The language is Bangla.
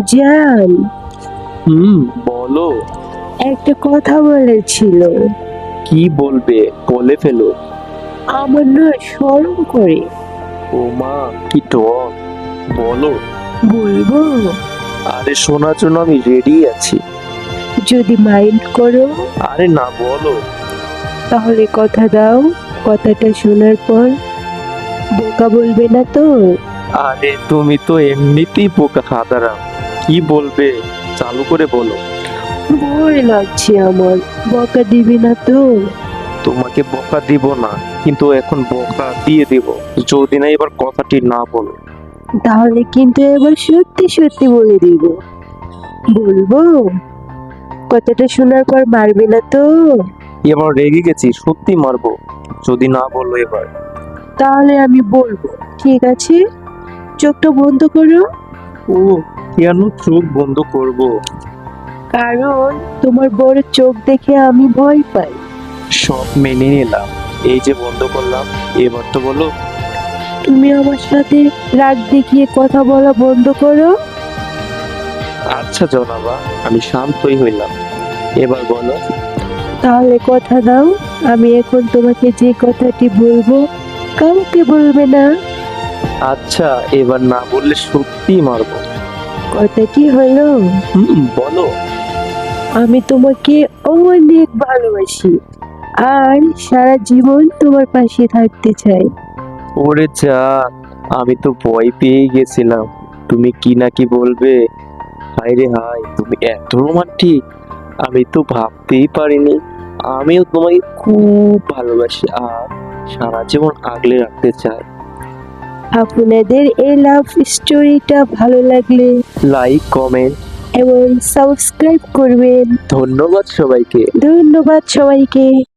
জান, বলো। একটা কথা বলেছিল। কি বলবে, বলে ফেলো। আমার না শরম করে। ও মা, কি টক! বলো। বলবো? আরে শোনার জন্য আমি রেডি আছি। যদি মাইন্ড করো আরে না, বলো। তাহলে কথা দাও, কথাটা শোনার পর বোকা বলবে না তো? আরে তুমি তো এমনিতেই বোকা হাদারাম। কি বলবে, চালু করে বলো। ভয় লাগছে আমার, বকা দিবি না তো? তোমাকে বোকা দিব না, কিন্তু এখন বোকা দিয়ে দিব যদি না এবার কথাটি না বলো। তাহলে কিন্তু এবার সত্যি সত্যি বলে দিব। বলবো? কথাটা শোনার পর মারবে না তো? এবার রেগে গেছি, সত্যি মারবো যদি না বলো এবার। তাহলে আমি বলবো, ঠিক আছে? চোখটা বন্ধ করো। ও, কেন চোখ বন্ধ করব? কারণ তোমার বড় চোখ দেখে আমি ভয় পাই। সব মেনে নিলাম, এই যে বন্ধ করলাম। এবার তো বলো। তুমি আমার সাথে রাগ দেখিয়ে কথা বলা বন্ধ করো। আচ্ছা জনাবা, আমি শান্তই হইলাম। এবার বলো। তাহলে কথা দাও, আমি এখন তোমাকে যে কথাটি বলবো কাউকে বলবে না। আচ্ছা, এবার না বললে সত্যি মারবো। কথাটি হলো, বলো। আমি তোমাকে অনেক ভালোবাসি আর সারা জীবন তোমার পাশে থাকতে চাই। ওরে যা, আমি তো ভয় পেয়ে গেছিলাম তুমি কি না কি বলবে। হায় রে হায়, তুমি এত রোমান্টিক, আমি তো ভাবতেই পারিনি। আমিও তোমাকে খুব ভালোবাসি আর সারা জীবন আগলে রাখতে চাই। আপনাদের এই লাভ স্টোরিটা ভালো লাগলে লাইক, কমেন্ট। এবং সাবস্ক্রাইব করবেন। ধন্যবাদ সবাইকে। ধন্যবাদ সবাইকে।